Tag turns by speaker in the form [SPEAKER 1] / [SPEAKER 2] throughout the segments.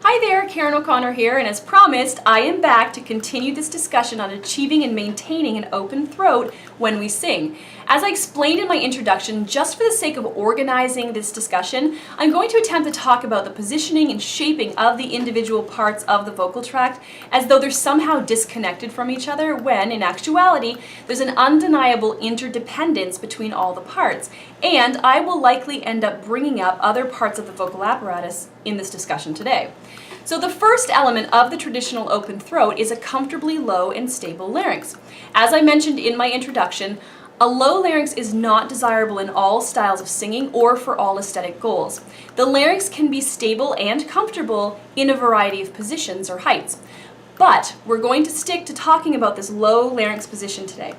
[SPEAKER 1] Hi there, Karen O'Connor here, and as promised, I am back to continue this discussion on achieving and maintaining an open throat when we sing. As I explained in my introduction, just for the sake of organizing this discussion, I'm going to attempt to talk about the positioning and shaping of the individual parts of the vocal tract as though they're somehow disconnected from each other when, in actuality, there's an undeniable interdependence between all the parts. And I will likely end up bringing up other parts of the vocal apparatus in this discussion today. So the first element of the traditional open throat is a comfortably low and stable larynx. As I mentioned in my introduction, a low larynx is not desirable in all styles of singing or for all aesthetic goals. The larynx can be stable and comfortable in a variety of positions or heights. But we're going to stick to talking about this low larynx position today.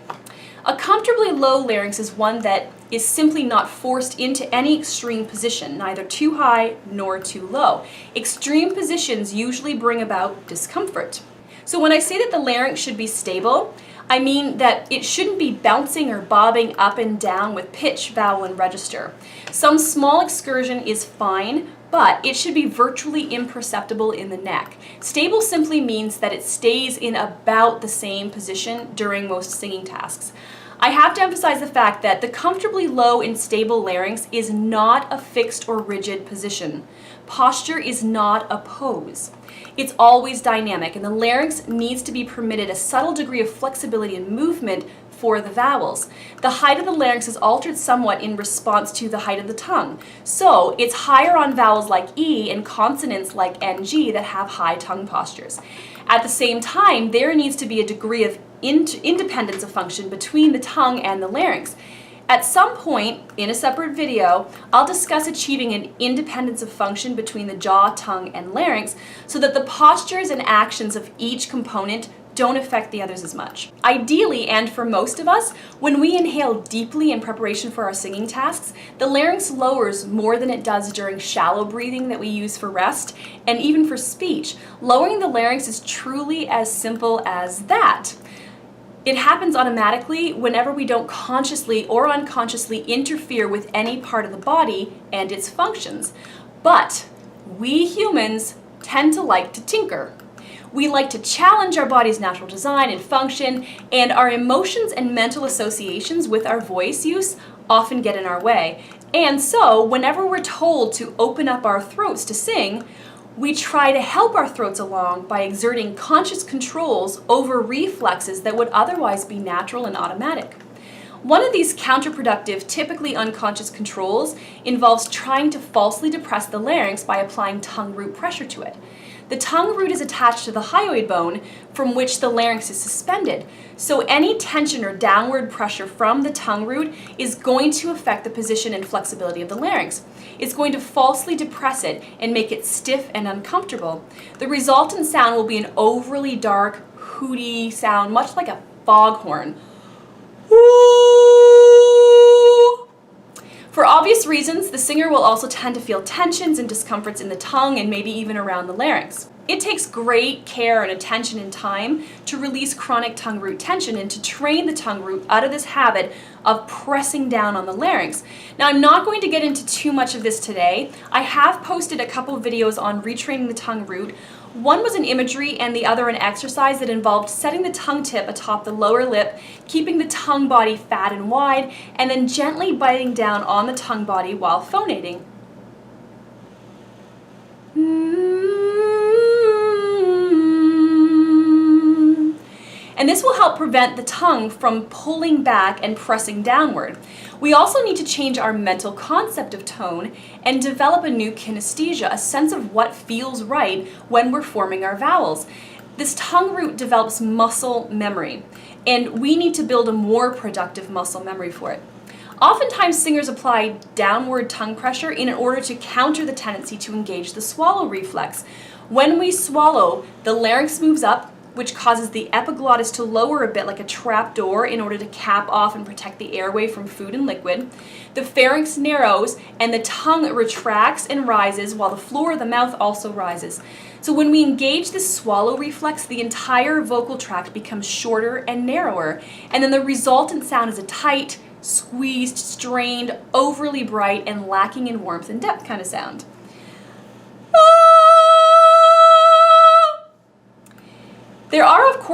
[SPEAKER 1] A comfortably low larynx is one that is simply not forced into any extreme position, neither too high nor too low. Extreme positions usually bring about discomfort. So when I say that the larynx should be stable, I mean that it shouldn't be bouncing or bobbing up and down with pitch, vowel, and register. Some small excursion is fine, but it should be virtually imperceptible in the neck. Stable simply means that it stays in about the same position during most singing tasks. I have to emphasize the fact that the comfortably low and stable larynx is not a fixed or rigid position. Posture is not a pose. It's always dynamic, and the larynx needs to be permitted a subtle degree of flexibility and movement for the vowels. The height of the larynx is altered somewhat in response to the height of the tongue. So it's higher on vowels like E and consonants like NG that have high tongue postures. At the same time, there needs to be a degree of independence of function between the tongue and the larynx. At some point in a separate video, I'll discuss achieving an independence of function between the jaw, tongue, and larynx so that the postures and actions of each component don't affect the others as much. Ideally, and for most of us, when we inhale deeply in preparation for our singing tasks, the larynx lowers more than it does during shallow breathing that we use for rest, and even for speech. Lowering the larynx is truly as simple as that. It happens automatically whenever we don't consciously or unconsciously interfere with any part of the body and its functions. But we humans tend to like to tinker. We like to challenge our body's natural design and function, and our emotions and mental associations with our voice use often get in our way. And so, whenever we're told to open up our throats to sing, we try to help our throats along by exerting conscious controls over reflexes that would otherwise be natural and automatic. One of these counterproductive, typically unconscious controls involves trying to falsely depress the larynx by applying tongue root pressure to it. The tongue root is attached to the hyoid bone from which the larynx is suspended, so any tension or downward pressure from the tongue root is going to affect the position and flexibility of the larynx. It's going to falsely depress it and make it stiff and uncomfortable. The resultant sound will be an overly dark, hooty sound, much like a foghorn. For obvious reasons, the singer will also tend to feel tensions and discomforts in the tongue and maybe even around the larynx. It takes great care and attention and time to release chronic tongue root tension and to train the tongue root out of this habit of pressing down on the larynx. Now, I'm not going to get into too much of this today. I have posted a couple videos on retraining the tongue root. One was an imagery and the other an exercise that involved setting the tongue tip atop the lower lip, keeping the tongue body fat and wide, and then gently biting down on the tongue body while phonating. And this will help prevent the tongue from pulling back and pressing downward. We also need to change our mental concept of tone and develop a new kinesthesia, a sense of what feels right when we're forming our vowels. This tongue root develops muscle memory, and we need to build a more productive muscle memory for it. Oftentimes, singers apply downward tongue pressure in order to counter the tendency to engage the swallow reflex. When we swallow, the larynx moves up, which causes the epiglottis to lower a bit like a trap door in order to cap off and protect the airway from food and liquid. The pharynx narrows and the tongue retracts and rises while the floor of the mouth also rises. So when we engage this swallow reflex, the entire vocal tract becomes shorter and narrower, and then the resultant sound is a tight, squeezed, strained, overly bright, and lacking in warmth and depth kind of sound.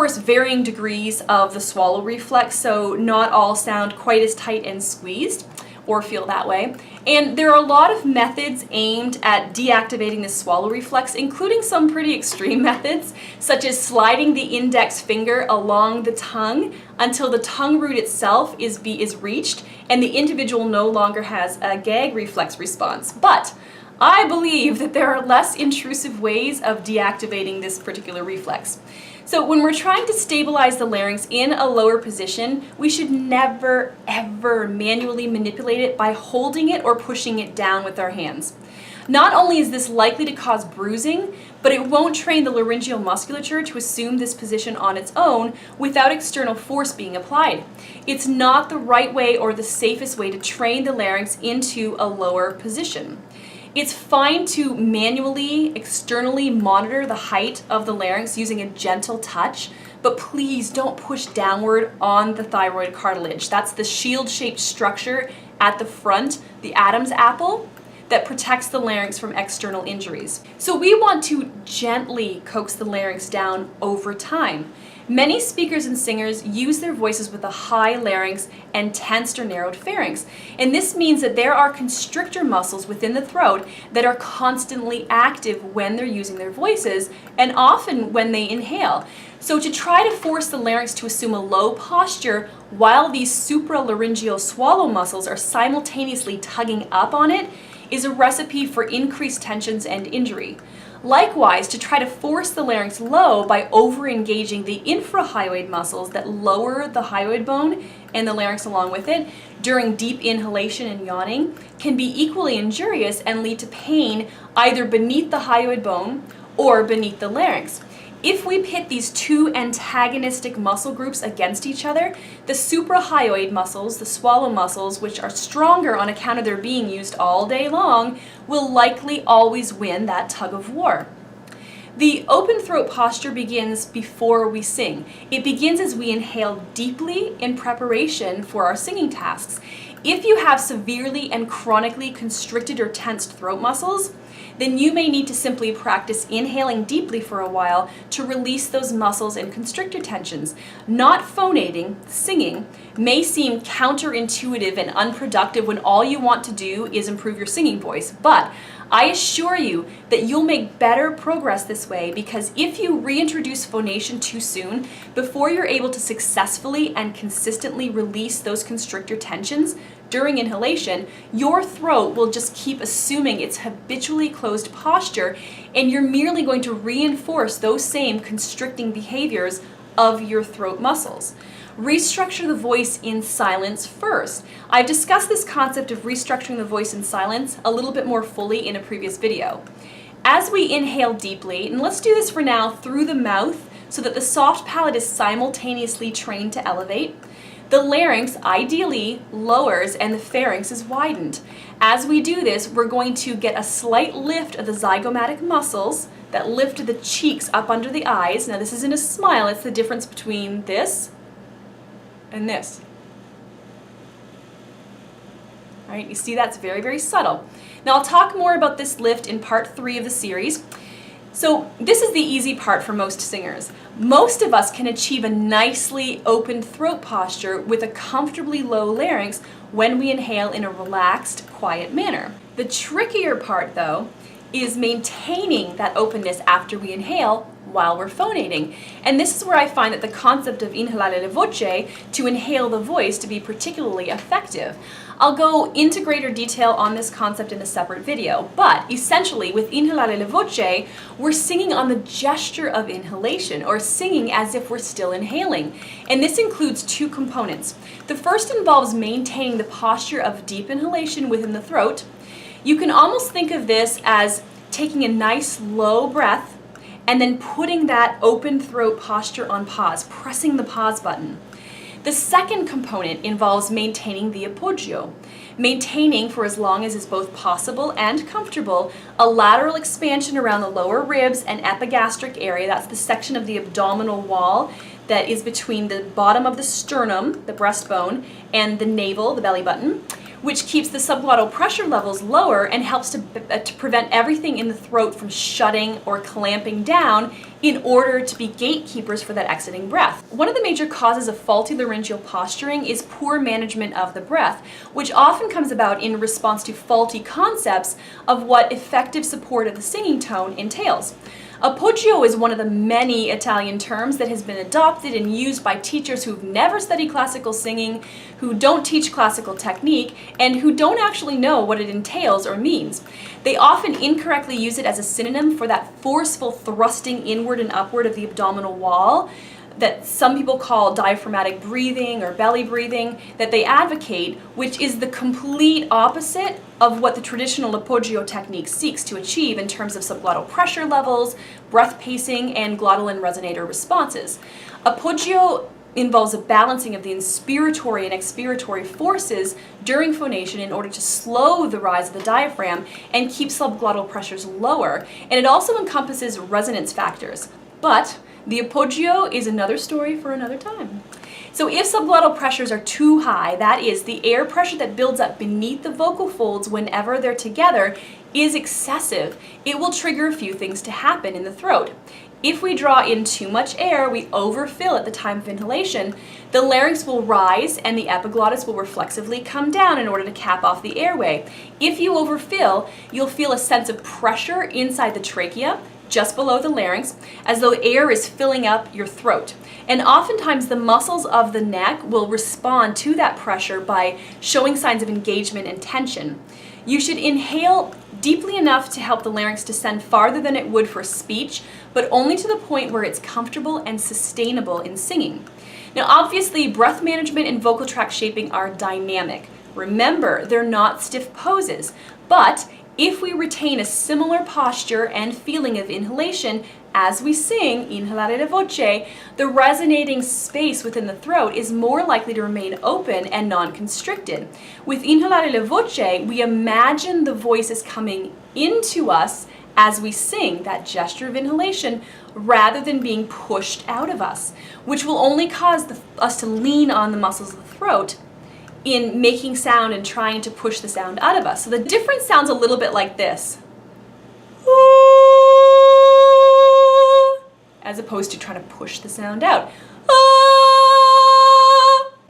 [SPEAKER 1] course, varying degrees of the swallow reflex, so not all sound quite as tight and squeezed or feel that way. And there are a lot of methods aimed at deactivating the swallow reflex, including some pretty extreme methods, such as sliding the index finger along the tongue until the tongue root itself is reached and the individual no longer has a gag reflex response. But I believe that there are less intrusive ways of deactivating this particular reflex. So when we're trying to stabilize the larynx in a lower position, we should never, ever manually manipulate it by holding it or pushing it down with our hands. Not only is this likely to cause bruising, but it won't train the laryngeal musculature to assume this position on its own without external force being applied. It's not the right way or the safest way to train the larynx into a lower position. It's fine to manually, externally monitor the height of the larynx using a gentle touch, but please don't push downward on the thyroid cartilage. That's the shield-shaped structure at the front, the Adam's apple, that protects the larynx from external injuries. So we want to gently coax the larynx down over time. Many speakers and singers use their voices with a high larynx and tensed or narrowed pharynx. And this means that there are constrictor muscles within the throat that are constantly active when they're using their voices and often when they inhale. So to try to force the larynx to assume a low posture while these supralaryngeal swallow muscles are simultaneously tugging up on it is a recipe for increased tensions and injury. Likewise, to try to force the larynx low by over-engaging the infrahyoid muscles that lower the hyoid bone and the larynx along with it during deep inhalation and yawning can be equally injurious and lead to pain either beneath the hyoid bone or beneath the larynx. If we pit these two antagonistic muscle groups against each other, the suprahyoid muscles, the swallow muscles, which are stronger on account of their being used all day long, will likely always win that tug of war. The open throat posture begins before we sing. It begins as we inhale deeply in preparation for our singing tasks. If you have severely and chronically constricted or tensed throat muscles, then you may need to simply practice inhaling deeply for a while to release those muscles and constrictor tensions. Not phonating, singing, may seem counterintuitive and unproductive when all you want to do is improve your singing voice, but I assure you that you'll make better progress this way, because if you reintroduce phonation too soon, before you're able to successfully and consistently release those constrictor tensions during inhalation, your throat will just keep assuming its habitually closed posture, and you're merely going to reinforce those same constricting behaviors of your throat muscles. Restructure the voice in silence first. I've discussed this concept of restructuring the voice in silence a little bit more fully in a previous video. As we inhale deeply, and let's do this for now through the mouth so that the soft palate is simultaneously trained to elevate, the larynx ideally lowers and the pharynx is widened. As we do this, we're going to get a slight lift of the zygomatic muscles that lift the cheeks up under the eyes. Now this isn't a smile, it's the difference between this and this. All right, you see that's very, very subtle. Now I'll talk more about this lift in part 3 of the series. So this is the easy part for most singers. Most of us can achieve a nicely open throat posture with a comfortably low larynx when we inhale in a relaxed, quiet manner. The trickier part, though, is maintaining that openness after we inhale while we're phonating. And this is where I find that the concept of inhalare la voce, to inhale the voice, to be particularly effective. I'll go into greater detail on this concept in a separate video, but essentially with inhalare la voce, we're singing on the gesture of inhalation, or singing as if we're still inhaling. And this includes two components. The first involves maintaining the posture of deep inhalation within the throat. You can almost think of this as taking a nice low breath and then putting that open throat posture on pause, pressing the pause button. The second component involves maintaining the appoggio, maintaining for as long as is both possible and comfortable a lateral expansion around the lower ribs and epigastric area. That's the section of the abdominal wall that is between the bottom of the sternum, the breastbone, and the navel, the belly button, which keeps the subglottal pressure levels lower and helps to prevent everything in the throat from shutting or clamping down in order to be gatekeepers for that exiting breath. One of the major causes of faulty laryngeal posturing is poor management of the breath, which often comes about in response to faulty concepts of what effective support of the singing tone entails. Appoggio is one of the many Italian terms that has been adopted and used by teachers who've never studied classical singing, who don't teach classical technique, and who don't actually know what it entails or means. They often incorrectly use it as a synonym for that forceful thrusting inward and upward of the abdominal wall that some people call diaphragmatic breathing or belly breathing, that they advocate, which is the complete opposite of what the traditional Appoggio technique seeks to achieve in terms of subglottal pressure levels, breath pacing, and glottal and resonator responses. Appoggio involves a balancing of the inspiratory and expiratory forces during phonation in order to slow the rise of the diaphragm and keep subglottal pressures lower, and it also encompasses resonance factors. But the Appoggio is another story for another time. So if subglottal pressures are too high, that is, the air pressure that builds up beneath the vocal folds whenever they're together is excessive, it will trigger a few things to happen in the throat. If we draw in too much air, we overfill at the time of inhalation, the larynx will rise and the epiglottis will reflexively come down in order to cap off the airway. If you overfill, you'll feel a sense of pressure inside the trachea, just below the larynx, as though air is filling up your throat. And oftentimes the muscles of the neck will respond to that pressure by showing signs of engagement and tension. You should inhale deeply enough to help the larynx descend farther than it would for speech, but only to the point where it's comfortable and sustainable in singing. Now obviously, breath management and vocal tract shaping are dynamic. Remember, they're not stiff poses, but if we retain a similar posture and feeling of inhalation as we sing Inhalare voce, the resonating space within the throat is more likely to remain open and non-constricted. With Inhalare voce, we imagine the voice is coming into us as we sing, that gesture of inhalation, rather than being pushed out of us, which will only cause us to lean on the muscles of the throat in making sound and trying to push the sound out of us. So the difference sounds a little bit like this, as opposed to trying to push the sound out.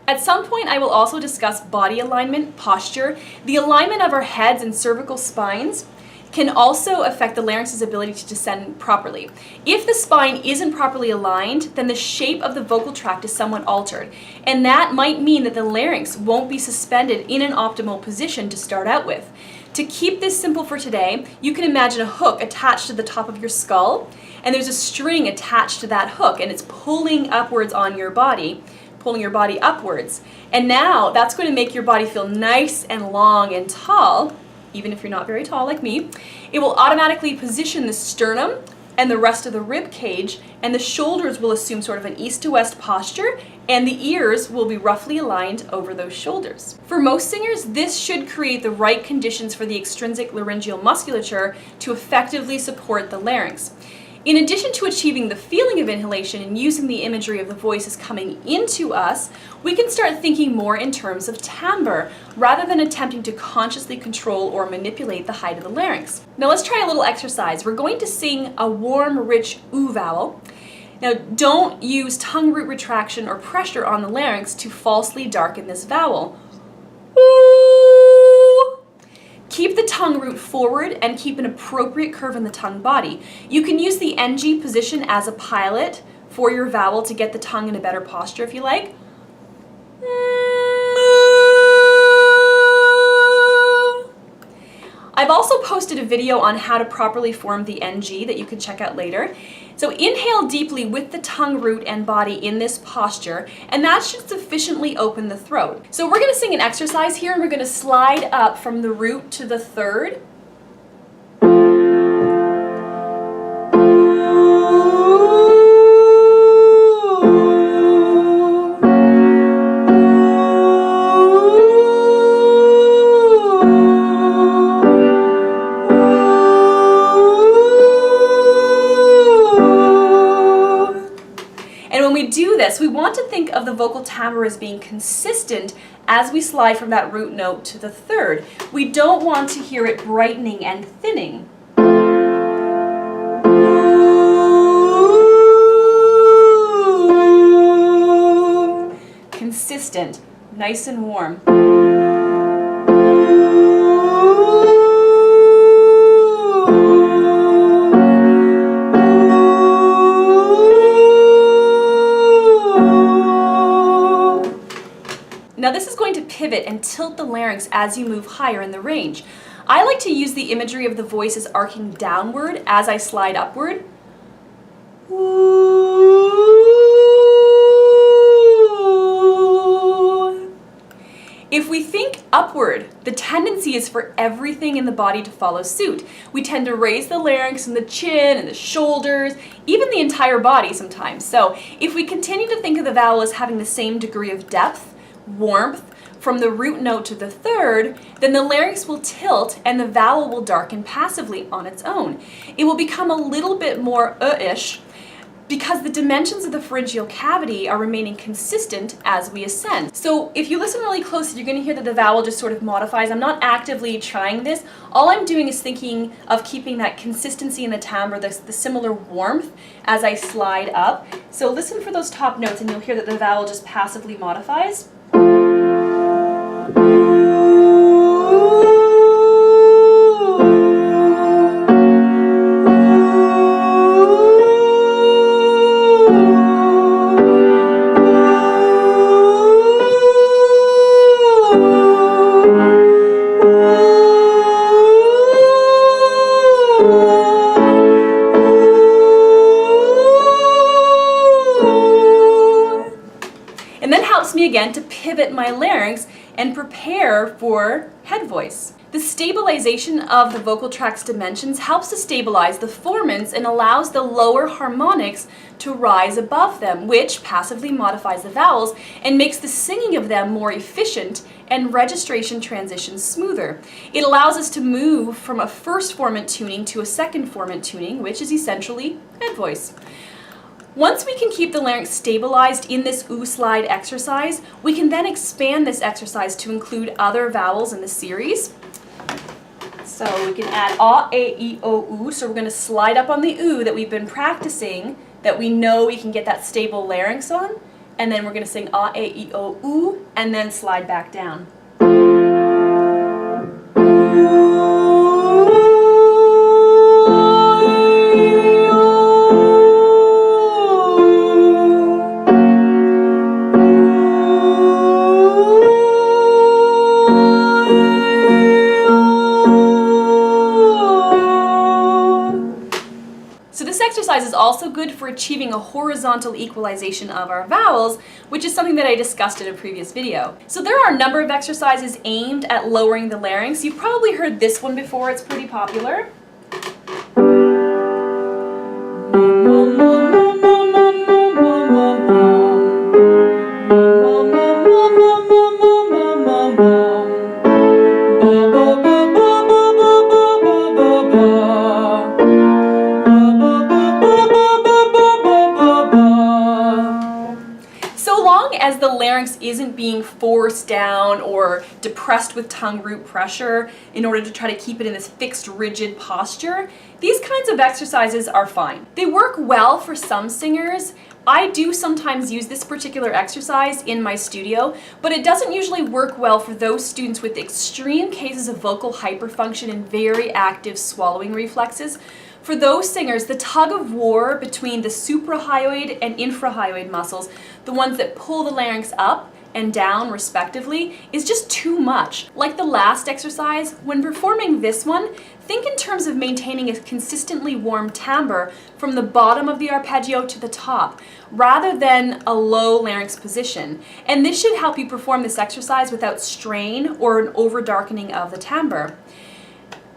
[SPEAKER 1] At some point, I will also discuss body alignment, posture. The alignment of our heads and cervical spines can also affect the larynx's ability to descend properly. If the spine isn't properly aligned, then the shape of the vocal tract is somewhat altered, and that might mean that the larynx won't be suspended in an optimal position to start out with. To keep this simple for today, you can imagine a hook attached to the top of your skull, and there's a string attached to that hook, and it's pulling upwards on your body, pulling your body upwards. And now that's going to make your body feel nice and long and tall, even if you're not very tall like me. It will automatically position the sternum and the rest of the rib cage, and the shoulders will assume sort of an east to west posture, and the ears will be roughly aligned over those shoulders. For most singers, this should create the right conditions for the extrinsic laryngeal musculature to effectively support the larynx. In addition to achieving the feeling of inhalation and using the imagery of the voice as coming into us, we can start thinking more in terms of timbre, rather than attempting to consciously control or manipulate the height of the larynx. Now let's try a little exercise. We're going to sing a warm, rich oo vowel. Now don't use tongue root retraction or pressure on the larynx to falsely darken this vowel. Ooh. Keep the tongue root forward and keep an appropriate curve in the tongue body. You can use the NG position as a pilot for your vowel to get the tongue in a better posture if you like. I've also posted a video on how to properly form the NG that you can check out later. So inhale deeply with the tongue root and body in this posture, and that should sufficiently open the throat. So we're going to sing an exercise here, and we're going to slide up from the root to the third. we do this, we want to think of the vocal timbre as being consistent as we slide from that root note to the third. We don't want to hear it brightening and thinning. Consistent, nice and warm. Now this is going to pivot and tilt the larynx as you move higher in the range. I like to use the imagery of the voice as arcing downward as I slide upward. If we think upward, the tendency is for everything in the body to follow suit. We tend to raise the larynx and the chin and the shoulders, even the entire body sometimes. So if we continue to think of the vowel as having the same degree of depth, warmth, from the root note to the third, then the larynx will tilt and the vowel will darken passively on its own. It will become a little bit more ish because the dimensions of the pharyngeal cavity are remaining consistent as we ascend. So if you listen really closely, you're going to hear that the vowel just sort of modifies. I'm not actively trying this. All I'm doing is thinking of keeping that consistency in the timbre, the similar warmth as I slide up. So listen for those top notes and you'll hear that the vowel just passively modifies. And that helps me again to pivot my larynx and prepare for head voice. The stabilization of the vocal tract's dimensions helps to stabilize the formants and allows the lower harmonics to rise above them, which passively modifies the vowels and makes the singing of them more efficient and registration transitions smoother. It allows us to move from a first formant tuning to a second formant tuning, which is essentially head voice. Once we can keep the larynx stabilized in this oo slide exercise, we can then expand this exercise to include other vowels in the series. So we can add ah, a, e, o, oo. So we're going to slide up on the oo that we've been practicing, that we know we can get that stable larynx on. And then we're going to sing ah, a, e, o, oo, and then slide back down. Exercise is also good for achieving a horizontal equalization of our vowels, which is something that I discussed in a previous video. So there are a number of exercises aimed at lowering the larynx. You've probably heard this one before, it's pretty popular. As the larynx isn't being forced down or depressed with tongue root pressure in order to try to keep it in this fixed, rigid posture, these kinds of exercises are fine. They work well for some singers. I do sometimes use this particular exercise in my studio, but it doesn't usually work well for those students with extreme cases of vocal hyperfunction and very active swallowing reflexes. For those singers, the tug of war between the suprahyoid and infrahyoid muscles, the ones that pull the larynx up and down respectively, is just too much. Like the last exercise, when performing this one, think in terms of maintaining a consistently warm timbre from the bottom of the arpeggio to the top, rather than a low larynx position. And this should help you perform this exercise without strain or an over-darkening of the timbre.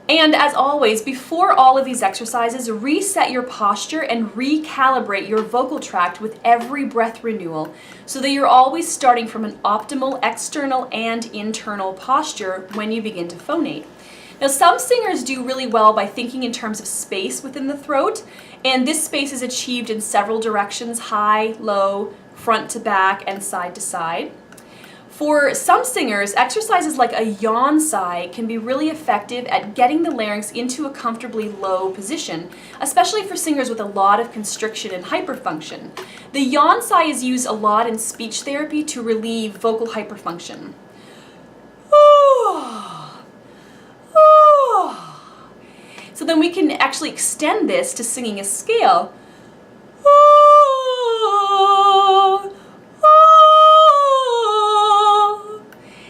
[SPEAKER 1] And as always, before all of these exercises, reset your posture and recalibrate your vocal tract with every breath renewal so that you're always starting from an optimal external and internal posture when you begin to phonate. Now, some singers do really well by thinking in terms of space within the throat, and this space is achieved in several directions: high, low, front to back, and side to side. For some singers, exercises like a yawn sigh can be really effective at getting the larynx into a comfortably low position, especially for singers with a lot of constriction and hyperfunction. The yawn sigh is used a lot in speech therapy to relieve vocal hyperfunction. So then we can actually extend this to singing a scale.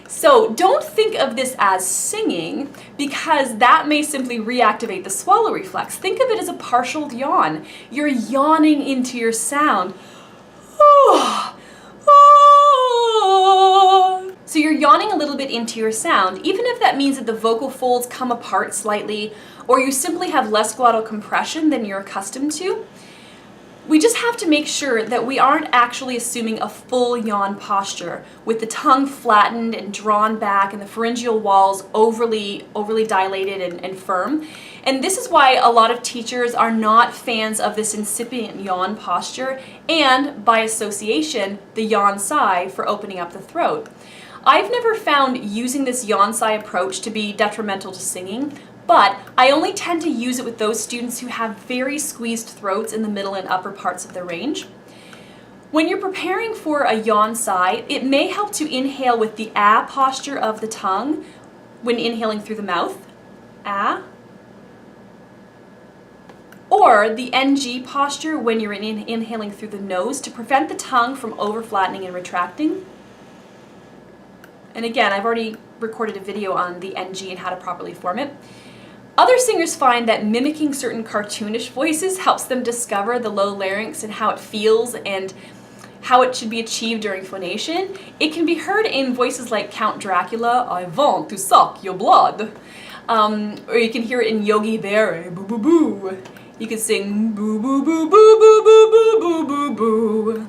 [SPEAKER 1] So don't think of this as singing, because that may simply reactivate the swallow reflex. Think of it as a partial yawn. You're yawning into your sound. So you're yawning a little bit into your sound, even if that means that the vocal folds come apart slightly, or you simply have less glottal compression than you're accustomed to. We just have to make sure that we aren't actually assuming a full yawn posture with the tongue flattened and drawn back and the pharyngeal walls overly dilated and firm. And this is why a lot of teachers are not fans of this incipient yawn posture and, by association, the yawn sigh for opening up the throat. I've never found using this yawn sigh approach to be detrimental to singing, but I only tend to use it with those students who have very squeezed throats in the middle and upper parts of the range. When you're preparing for a yawn sigh, it may help to inhale with the ah posture of the tongue when inhaling through the mouth, ah, or the NG posture when you're inhaling through the nose to prevent the tongue from over-flattening and retracting. And again, I've already recorded a video on the NG and how to properly form it. Other singers find that mimicking certain cartoonish voices helps them discover the low larynx and how it feels and how it should be achieved during phonation. It can be heard in voices like Count Dracula, I want to suck your blood. Or you can hear it in Yogi Berra, boo boo boo. You can sing boo boo boo boo boo boo boo boo boo boo.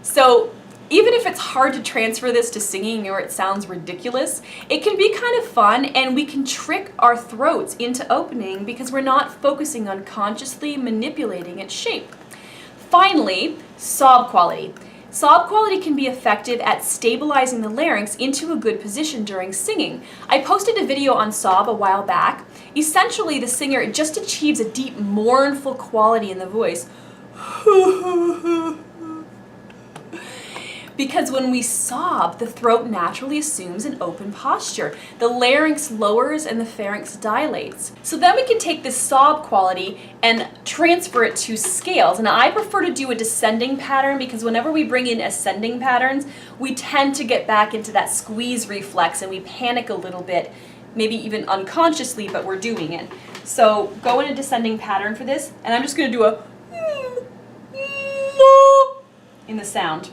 [SPEAKER 1] So even if it's hard to transfer this to singing or it sounds ridiculous, it can be kind of fun, and we can trick our throats into opening because we're not focusing on consciously manipulating its shape. Finally, sob quality. Sob quality can be effective at stabilizing the larynx into a good position during singing. I posted a video on sob a while back. Essentially, the singer just achieves a deep, mournful quality in the voice. Because when we sob, the throat naturally assumes an open posture. The larynx lowers and the pharynx dilates. So then we can take this sob quality and transfer it to scales. And I prefer to do a descending pattern because whenever we bring in ascending patterns, we tend to get back into that squeeze reflex and we panic a little bit, maybe even unconsciously, but we're doing it. So go in a descending pattern for this, and I'm just going to do a in the sound.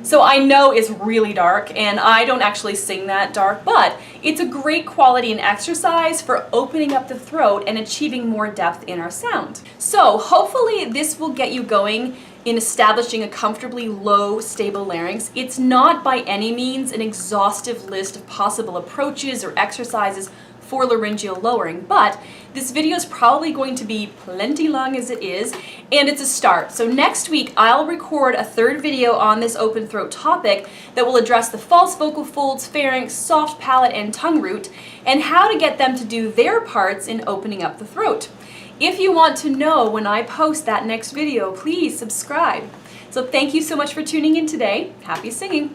[SPEAKER 1] So I know it's really dark, and I don't actually sing that dark, but it's a great quality and exercise for opening up the throat and achieving more depth in our sound. So hopefully this will get you going in establishing a comfortably low, stable larynx. It's not by any means an exhaustive list of possible approaches or exercises for laryngeal lowering, but this video is probably going to be plenty long as it is, and it's a start. So next week I'll record a third video on this open throat topic that will address the false vocal folds, pharynx, soft palate, and tongue root, and how to get them to do their parts in opening up the throat. If you want to know when I post that next video, please subscribe. So thank you so much for tuning in today. Happy singing!